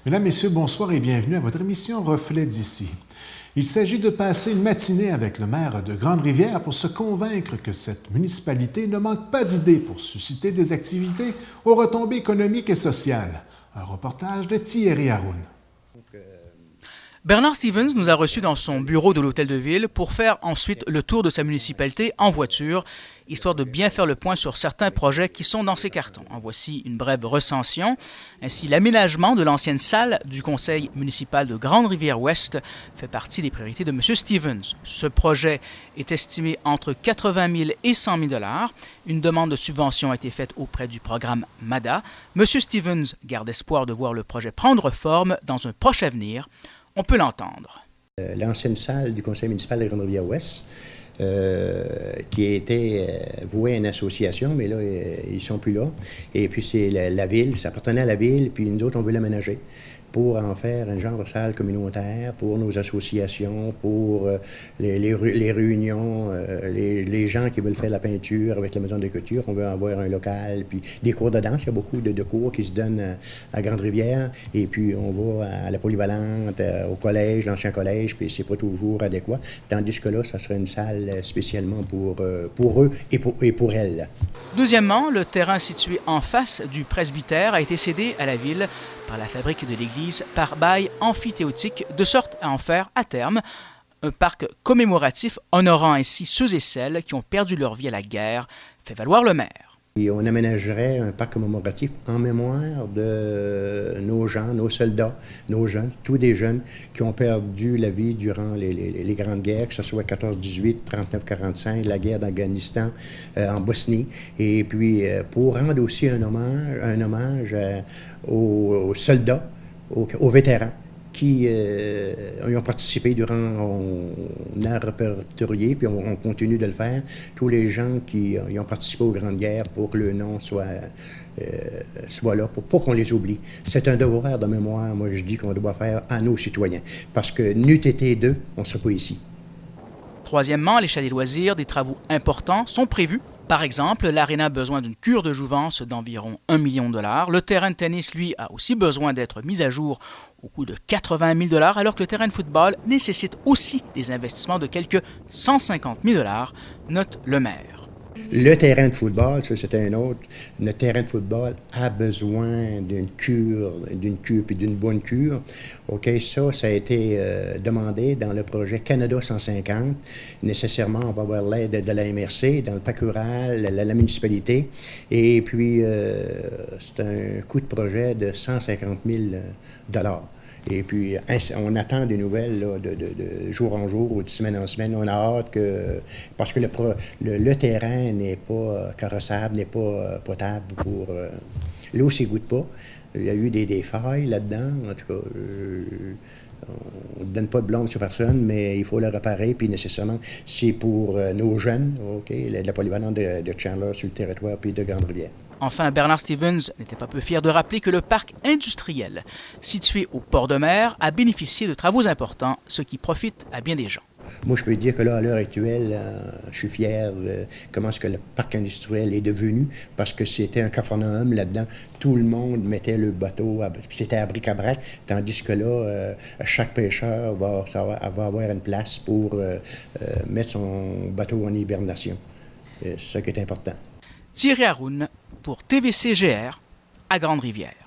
Mesdames, Messieurs, bonsoir et bienvenue à votre émission Reflet d'ici. Il s'agit de passer une matinée avec le maire de Grande-Rivière pour se convaincre que cette municipalité ne manque pas d'idées pour susciter des activités aux retombées économiques et sociales. Un reportage de Thierry Haroun. Bernard Stevens nous a reçus dans son bureau de l'Hôtel de Ville pour faire ensuite le tour de sa municipalité en voiture, histoire de bien faire le point sur certains projets qui sont dans ses cartons. En voici une brève recension. Ainsi, l'aménagement de l'ancienne salle du conseil municipal de Grande-Rivière-Ouest fait partie des priorités de M. Stevens. Ce projet est estimé entre 80 000 et 100 000 $. Une demande de subvention a été faite auprès du programme MADA. M. Stevens garde espoir de voir le projet prendre forme dans un proche avenir. On peut l'entendre. L'ancienne salle du conseil municipal de Grande-Rivière-Ouest, qui a été vouée à une association, mais là, ils ne sont plus là. Et puis, c'est la ville, ça appartenait à la ville, puis nous autres, on veut l'aménager pour en faire un genre de salle communautaire pour nos associations, pour les réunions, les gens qui veulent faire de la peinture avec la maison de couture. On veut avoir un local, puis des cours de danse. Il y a beaucoup de cours qui se donnent à Grande-Rivière. Et puis, on va à la polyvalente, au collège, l'ancien collège, puis c'est pas toujours adéquat. Tandis que là, ça serait une salle spécialement pour eux et pour elles. Deuxièmement, le terrain situé en face du presbytère a été cédé à la ville par la fabrique de l'église par bail amphithéotique, de sorte à en faire, à terme, un parc commémoratif honorant ainsi ceux et celles qui ont perdu leur vie à la guerre, fait valoir le maire. Et on aménagerait un parc commémoratif en mémoire de nos gens, nos soldats, nos jeunes, tous des jeunes qui ont perdu la vie durant les grandes guerres, que ce soit 14-18, 39-45, la guerre d'Afghanistan, en Bosnie. Et puis, pour rendre aussi un hommage aux soldats, aux vétérans, qui ont participé durant, on a répertorié, puis on continue de le faire, tous les gens qui ont participé aux grandes guerres pour que le nom soit là, pour pas qu'on les oublie. C'est un devoir de mémoire, moi je dis qu'on doit faire à nos citoyens, parce que n'eût été d'eux, on ne serait pas ici. Troisièmement, à l'échelle des loisirs, des travaux importants sont prévus. Par exemple, l'aréna a besoin d'une cure de jouvence d'environ 1 million de $. Le terrain de tennis, lui, a aussi besoin d'être mis à jour au coût de 80 000 $, alors que le terrain de football nécessite aussi des investissements de quelques 150 000 $, note le maire. Le terrain de football, ça c'était un autre. Le terrain de football a besoin d'une cure puis d'une bonne cure. OK, ça a été demandé dans le projet Canada 150. Nécessairement, on va avoir l'aide de la MRC, dans le parc rural, la municipalité. Et puis, c'est un coût de projet de 150 000 $. Et puis, on attend des nouvelles là, de jour en jour ou de semaine en semaine. On a hâte que... Parce que le terrain n'est pas carrossable, n'est pas potable pour... l'eau ne s'égoutte pas. Il y a eu des failles là-dedans. En tout cas, on ne donne pas de blâme sur personne, mais il faut le réparer. Puis nécessairement, c'est pour nos jeunes, OK, la polyvalente de Chandler sur le territoire, puis de Grande-Rivière. Enfin, Bernard Stevens n'était pas peu fier de rappeler que le parc industriel, situé au port de mer, a bénéficié de travaux importants, ce qui profite à bien des gens. Moi, je peux dire que là, à l'heure actuelle, je suis fier de comment est-ce que le parc industriel est devenu, parce que c'était un capharnaüm là-dedans. Tout le monde mettait le bateau, c'était à bric-à-brac, tandis que là, chaque pêcheur va avoir une place pour mettre son bateau en hibernation. C'est ça qui est important. Thierry Haroun pour TVC-GR à Grande-Rivière.